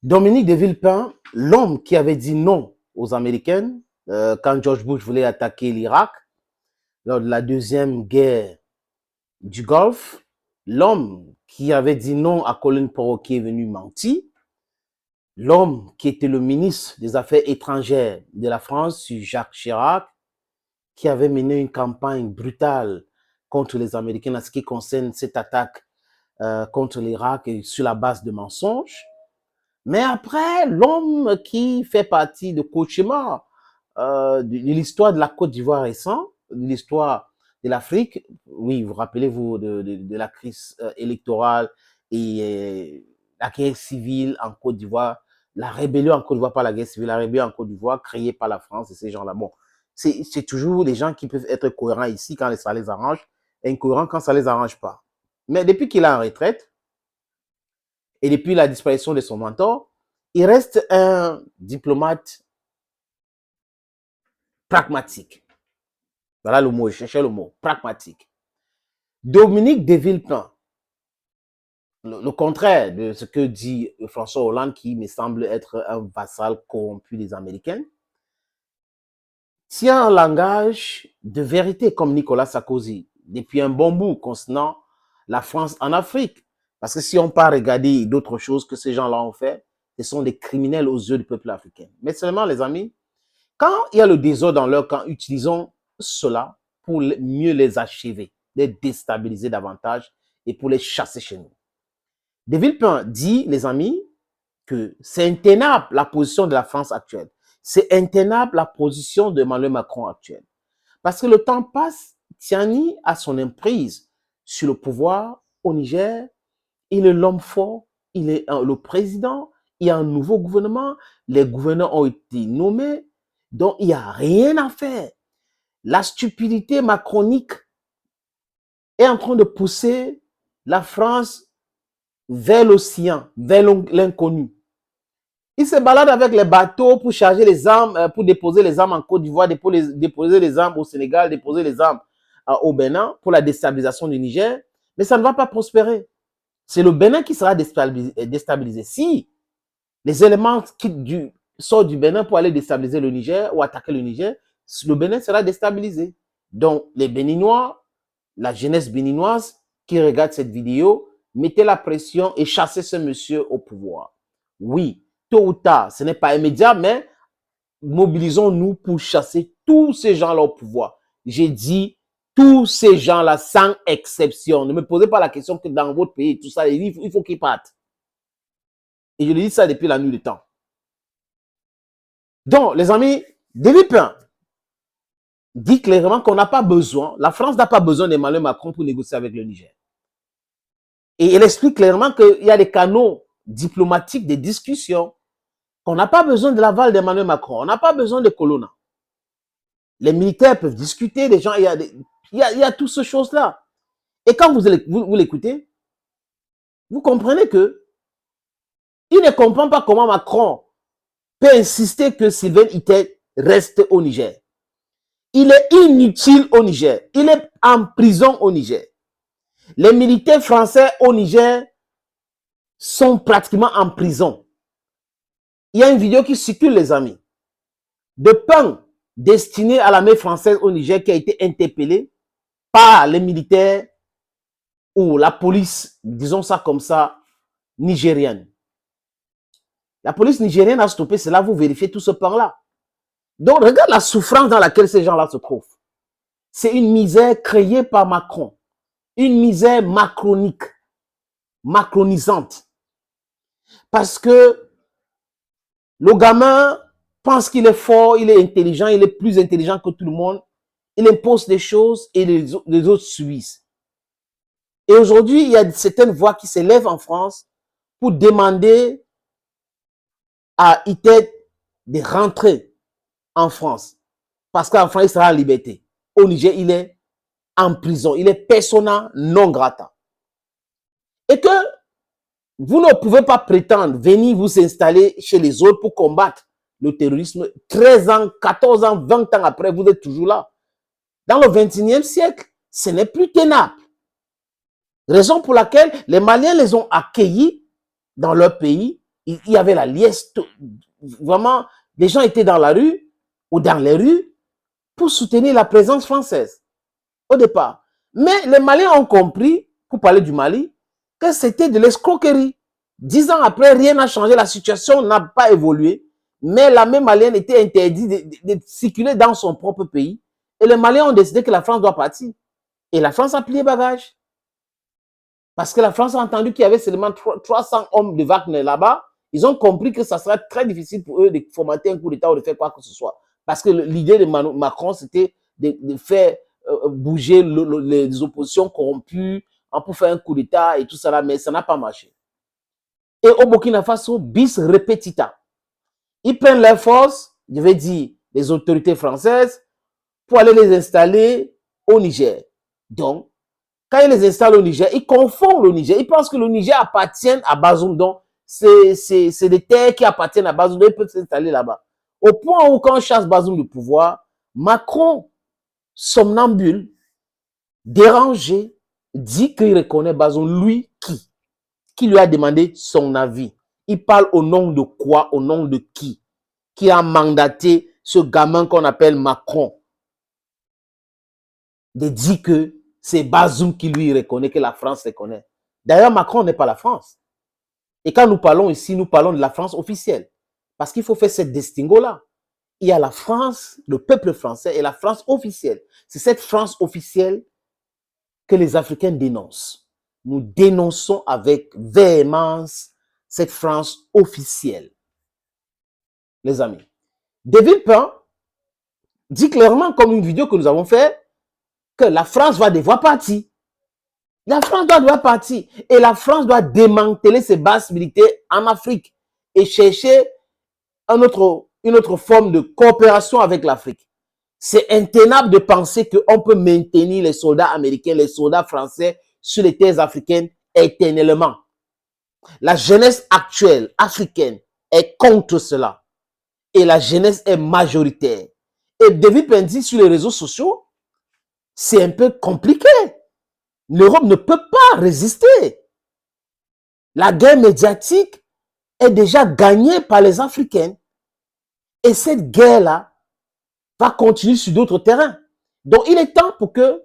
Dominique de Villepin, l'homme qui avait dit non aux Américains quand George Bush voulait attaquer l'Irak lors de la deuxième guerre du Golfe, l'homme qui avait dit non à Colin Powell qui est venu mentir, l'homme qui était le ministre des Affaires étrangères de la France sur Jacques Chirac, qui avait mené une campagne brutale contre les Américains en ce qui concerne cette attaque contre l'Irak sur la base de mensonges. Mais après, l'homme qui fait partie de cauchemar de l'histoire de la Côte d'Ivoire récente, de l'histoire de l'Afrique, oui, vous rappelez-vous de la crise électorale et la guerre civile en Côte d'Ivoire, la rébellion en Côte d'Ivoire, pas la guerre civile, la rébellion en Côte d'Ivoire créée par la France et ces gens-là. Bon, c'est toujours les gens qui peuvent être cohérents ici quand ça les arrange et incohérents quand ça les arrange pas. Mais depuis qu'il est en retraite, et depuis la disparition de son mentor, il reste un diplomate pragmatique. Voilà le mot, je cherchais le mot, pragmatique. Dominique de Villepin, le contraire de ce que dit François Hollande, qui me semble être un vassal corrompu des Américains, tient un langage de vérité comme Nicolas Sarkozy, depuis un bon bout concernant la France en Afrique. Parce que si on part regarder d'autres choses que ces gens-là ont fait, ce sont des criminels aux yeux du peuple africain. Mais seulement, les amis, quand il y a le désordre dans leur camp, utilisons cela pour mieux les achever, les déstabiliser davantage et pour les chasser chez nous. De Villepin dit, les amis, que c'est intenable la position de la France actuelle. C'est intenable la position d'Emmanuel Macron actuelle. Parce que le temps passe, Tiani a son emprise sur le pouvoir au Niger. Il est l'homme fort, il est le président, il y a un nouveau gouvernement, les gouverneurs ont été nommés, donc il n'y a rien à faire. La stupidité macronique est en train de pousser la France vers l'océan, vers l'inconnu. Il se balade avec les bateaux pour charger les armes, pour déposer les armes en Côte d'Ivoire, déposer les armes au Sénégal, déposer les armes au Bénin pour la déstabilisation du Niger, mais ça ne va pas prospérer. C'est le Bénin qui sera déstabilisé. Si les éléments sortent du Bénin pour aller déstabiliser le Niger ou attaquer le Niger, le Bénin sera déstabilisé. Donc, les Béninois, la jeunesse béninoise qui regarde cette vidéo, mettez la pression et chassez ce monsieur au pouvoir. Oui, tôt ou tard, ce n'est pas immédiat, mais mobilisons-nous pour chasser tous ces gens-là au pouvoir. J'ai dit tous ces gens-là, sans exception. Ne me posez pas la question que dans votre pays, tout ça, il faut qu'ils partent. Et je le dis ça depuis la nuit du temps. Donc, les amis, de Villepin dit clairement qu'on n'a pas besoin, la France n'a pas besoin d'Emmanuel Macron pour négocier avec le Niger. Et elle explique clairement qu'il y a des canaux diplomatiques, des discussions, qu'on n'a pas besoin de l'aval d'Emmanuel Macron, on n'a pas besoin de Colonna. Les militaires peuvent discuter, les gens, il y a toutes ces choses-là. Et quand vous l'écoutez, vous comprenez que il ne comprend pas comment Macron peut insister que Sylvain Ité reste au Niger. Il est inutile au Niger. Il est en prison au Niger. Les militaires français au Niger sont pratiquement en prison. Il y a une vidéo qui circule, les amis, de pain destiné à l'armée française au Niger qui a été interpellé par les militaires ou la police, disons ça comme ça, nigérienne. La police nigérienne a stoppé cela, vous vérifiez tout ce pain-là. Donc, regarde la souffrance dans laquelle ces gens-là se trouvent. C'est une misère créée par Macron. Une misère macronique, macronisante. Parce que le gamin pense qu'il est fort, il est intelligent, il est plus intelligent que tout le monde. Il impose des choses et les autres suivent. Et aujourd'hui, il y a certaines voix qui s'élèvent en France pour demander à Ité de rentrer en France. Parce qu'en France, il sera en liberté. Au Niger, il est en prison. Il est persona non grata. Et que vous ne pouvez pas prétendre venir vous installer chez les autres pour combattre le terrorisme. 13 ans, 14 ans, 20 ans après, vous êtes toujours là. Dans le 21e siècle, ce n'est plus tenable. Raison pour laquelle les Maliens les ont accueillis dans leur pays il y avait la liesse. Vraiment, les gens étaient dans la rue ou dans les rues pour soutenir la présence française au départ. Mais les Maliens ont compris, pour parler du Mali, que c'était de l'escroquerie. 10 ans après, rien n'a changé, la situation n'a pas évolué, mais l'armée malienne était interdite de circuler dans son propre pays. Et les Maliens ont décidé que la France doit partir. Et la France a plié bagage. Parce que la France a entendu qu'il y avait seulement 300 hommes de Wagner là-bas. Ils ont compris que ça serait très difficile pour eux de fomenter un coup d'État ou de faire quoi que ce soit. Parce que l'idée de Macron, c'était de faire bouger les oppositions corrompues pour faire un coup d'État et tout ça là, mais ça n'a pas marché. Et au Burkina Faso, bis repetita. Ils prennent leurs forces, je vais dire les autorités françaises, pour aller les installer au Niger. Donc, quand ils les installent au Niger, ils confondent le Niger. Ils pensent que le Niger appartient à Bazoum. Donc, c'est des terres qui appartiennent à Bazoum. Donc, ils peuvent s'installer là-bas. Au point où, quand on chasse Bazoum du pouvoir, Macron, somnambule, dérangé, dit qu'il reconnaît Bazoum. Lui, qui lui a demandé son avis. Il parle au nom de quoi? Au nom de qui a mandaté ce gamin qu'on appelle Macron de dire que c'est Bazoum qui lui reconnaît, que la France reconnaît. D'ailleurs, Macron n'est pas la France. Et quand nous parlons ici, nous parlons de la France officielle. Parce qu'il faut faire cette distinguo-là. Il y a la France, le peuple français, et la France officielle. C'est cette France officielle que les Africains dénoncent. Nous dénonçons avec véhémence cette France officielle. Les amis. David Pin dit clairement, comme une vidéo que nous avons faite, que la France va devoir partir. La France doit devoir partir. Et la France doit démanteler ses bases militaires en Afrique et chercher une autre forme de coopération avec l'Afrique. C'est intenable de penser qu'on peut maintenir les soldats américains, les soldats français sur les terres africaines éternellement. La jeunesse actuelle africaine est contre cela. Et la jeunesse est majoritaire. Et David Pin dit sur les réseaux sociaux, c'est un peu compliqué. L'Europe ne peut pas résister. La guerre médiatique est déjà gagnée par les Africains. Et cette guerre-là va continuer sur d'autres terrains. Donc, il est temps pour que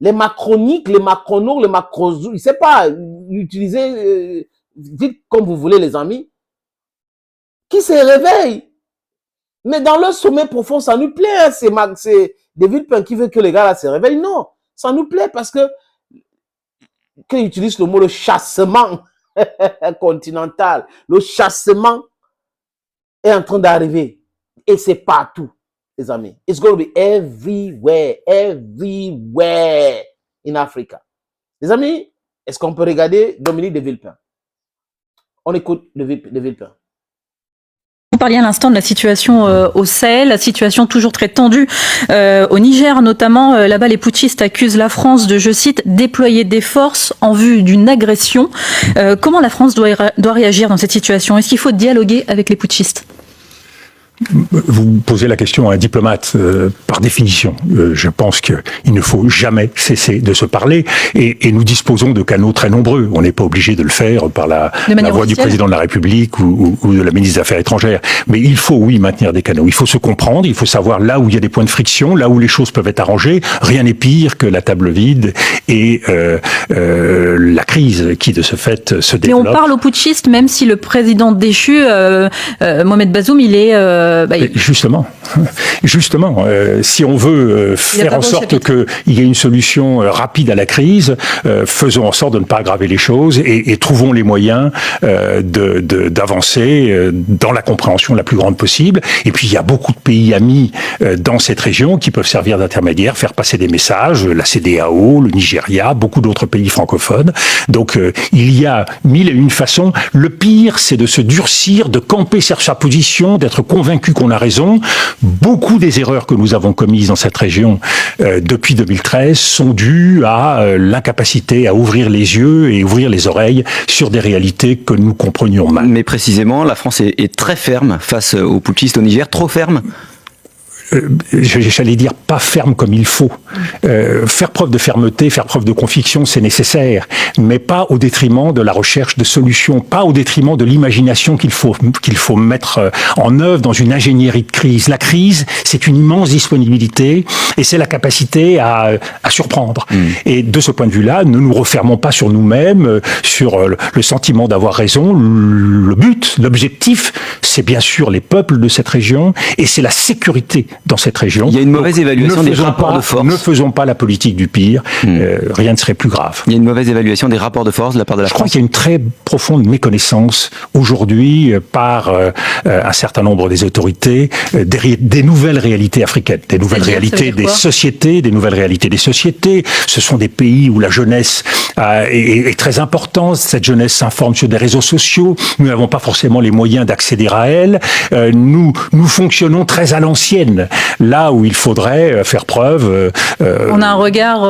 les macroniques, les macronos, les macrozous, je ne sais pas, utilisez, dites comme vous voulez les amis, qui se réveillent. Mais dans leur sommet profond, ça nous plaît. Hein, c'est David Pin qui veut que les gars là se réveillent. Non, ça nous plaît parce que qu'ils utilisent le mot le chassement continental. Le chassement est en train d'arriver. Et c'est partout, les amis. It's going to be everywhere, everywhere in Africa. Les amis, est-ce qu'on peut regarder Dominique de Villepin? On écoute de Villepin. Vous parliez à l'instant de la situation au Sahel, la situation toujours très tendue au Niger notamment. Là-bas, les putschistes accusent la France de, je cite, déployer des forces en vue d'une agression. Comment la France doit réagir dans cette situation? Est-ce qu'il faut dialoguer avec les putschistes? Vous posez la question à un diplomate, par définition. Je pense qu'il ne faut jamais cesser de se parler et nous disposons de canaux très nombreux. On n'est pas obligé de le faire par la voix du président de la République ou de la ministre des Affaires étrangères. Mais il faut, oui, maintenir des canaux. Il faut se comprendre, il faut savoir là où il y a des points de friction, là où les choses peuvent être arrangées. Rien n'est pire que la table vide et la crise qui, de ce fait, se développe. Mais on parle aux putschistes, même si le président déchu, Mohamed Bazoum, il est... Justement, si on veut faire en sorte qu'il y ait une solution rapide à la crise, faisons en sorte de ne pas aggraver les choses et trouvons les moyens d'avancer dans la compréhension la plus grande possible. Et puis il y a beaucoup de pays amis dans cette région qui peuvent servir d'intermédiaires, faire passer des messages, la CEDEAO, le Nigeria, beaucoup d'autres pays francophones. Donc il y a mille et une façons. Le pire, c'est de se durcir, de camper sur sa position, d'être convaincu qu'on a raison. Beaucoup des erreurs que nous avons commises dans cette région depuis 2013 sont dues à l'incapacité à ouvrir les yeux et ouvrir les oreilles sur des réalités que nous comprenions mal. Mais précisément, la France est très ferme face aux putschistes au Niger, trop ferme. j'allais dire, pas ferme comme il faut. Faire preuve de fermeté, faire preuve de conviction, c'est nécessaire, mais pas au détriment de la recherche de solutions, pas au détriment de l'imagination qu'il faut mettre en œuvre dans une ingénierie de crise. La crise, c'est une immense disponibilité et c'est la capacité à surprendre. Et de ce point de vue-là, ne nous refermons pas sur nous-mêmes, sur le sentiment d'avoir raison. Le but, l'objectif, c'est bien sûr les peuples de cette région et c'est la sécurité dans cette région. Il y a une mauvaise évaluation des rapports de force. Ne faisons pas la politique du pire, rien ne serait plus grave. Il y a une mauvaise évaluation des rapports de force de la part de la France. Je crois qu'il y a une très profonde méconnaissance aujourd'hui par un certain nombre des autorités des nouvelles réalités africaines, des nouvelles réalités des sociétés, des nouvelles réalités des sociétés. Ce sont des pays où la jeunesse est très importante. Cette jeunesse s'informe sur des réseaux sociaux. Nous n'avons pas forcément les moyens d'accéder à elle. Nous fonctionnons très à l'ancienne, là où il faudrait faire preuve. On a un regard,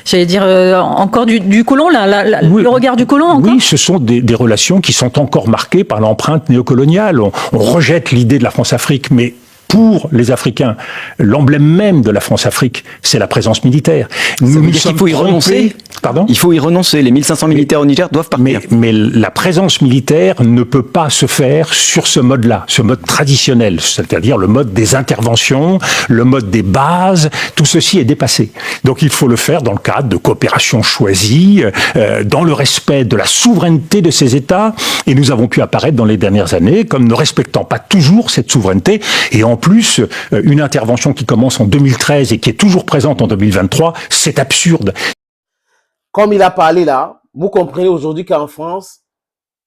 j'allais dire, encore du colon, là, oui, le regard du colon encore. Oui, ce sont des relations qui sont encore marquées par l'empreinte néocoloniale. On rejette l'idée de la France-Afrique, mais pour les Africains, l'emblème même de la France-Afrique, c'est la présence militaire. Nous il faut y renoncer. Pardon ? Il faut y renoncer. Les 1500 militaires au Niger doivent partir. Mais la présence militaire ne peut pas se faire sur ce mode-là, ce mode traditionnel, c'est-à-dire le mode des interventions, le mode des bases. Tout ceci est dépassé. Donc il faut le faire dans le cadre de coopérations choisies, dans le respect de la souveraineté de ces États. Et nous avons pu apparaître dans les dernières années comme ne respectant pas toujours cette souveraineté. Et en plus, une intervention qui commence en 2013 et qui est toujours présente en 2023, c'est absurde. Comme il a parlé là, vous comprenez aujourd'hui qu'en France,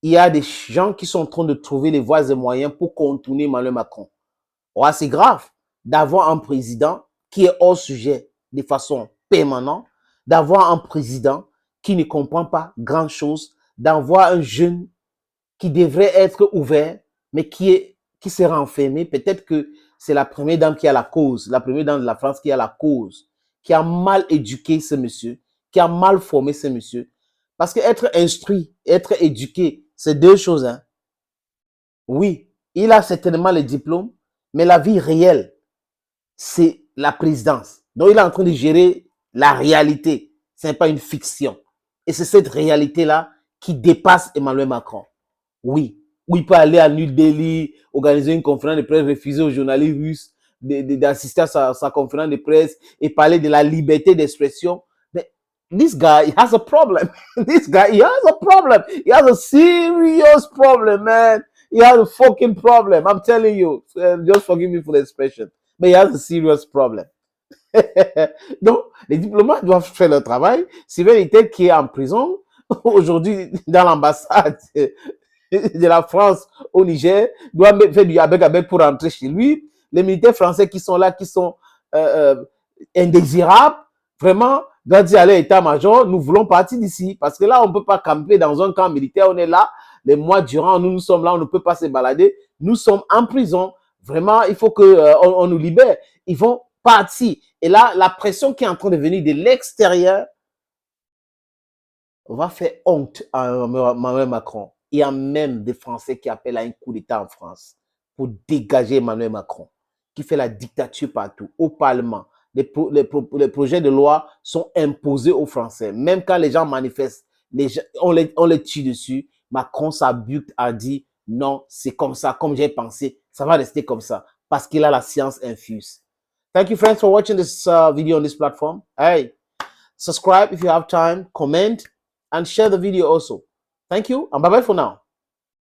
il y a des gens qui sont en train de trouver les voies et moyens pour contourner Emmanuel Macron. Or, c'est grave d'avoir un président qui est hors sujet de façon permanente, d'avoir un président qui ne comprend pas grand-chose, d'avoir un jeune qui devrait être ouvert, mais qui sera enfermé. Peut-être que c'est la première dame qui a la cause, la première dame de la France qui a la cause, qui a mal éduqué ce monsieur, qui a mal formé ce monsieur. Parce que être instruit, être éduqué, c'est deux choses. Hein. Oui, il a certainement le diplôme, mais la vie réelle, c'est la présidence. Donc, il est en train de gérer la réalité. Ce n'est pas une fiction. Et c'est cette réalité-là qui dépasse Emmanuel Macron. Oui, où il peut aller à New Delhi, organiser une conférence de presse, refuser aux journalistes russes d'assister à sa conférence de presse et parler de la liberté d'expression. Mais this guy has a problem. This guy, he has a problem. He has a serious problem, man. He has a fucking problem. I'm telling you. Just forgive me for the expression. But he has a serious problem. Donc, les diplomates doivent faire leur travail. Sylvain Littel, qui est en prison, aujourd'hui, dans l'ambassade de la France au Niger, doit faire du avec pour rentrer chez lui. Les militaires français qui sont là, qui sont indésirables, vraiment, doivent dire à l'état-major, nous voulons partir d'ici. Parce que là, on ne peut pas camper dans un camp militaire. On est là, les mois durant, nous sommes là, on ne peut pas se balader. Nous sommes en prison. Vraiment, il faut qu'on nous libère. Ils vont partir. Et là, la pression qui est en train de venir de l'extérieur va faire honte à Emmanuel Macron. Il y a même des Français qui appellent à un coup d'État en France pour dégager Emmanuel Macron, qui fait la dictature partout, au Parlement. Les projets de loi sont imposés aux Français. Même quand les gens manifestent, on les tue dessus. Macron s'abute, a dit non, c'est comme ça, comme j'ai pensé, ça va rester comme ça, parce qu'il a la science infuse. Thank you, friends, for watching this video on this platform. Hey, subscribe if you have time, comment, and share the video also. Thank you, and bye-bye for now.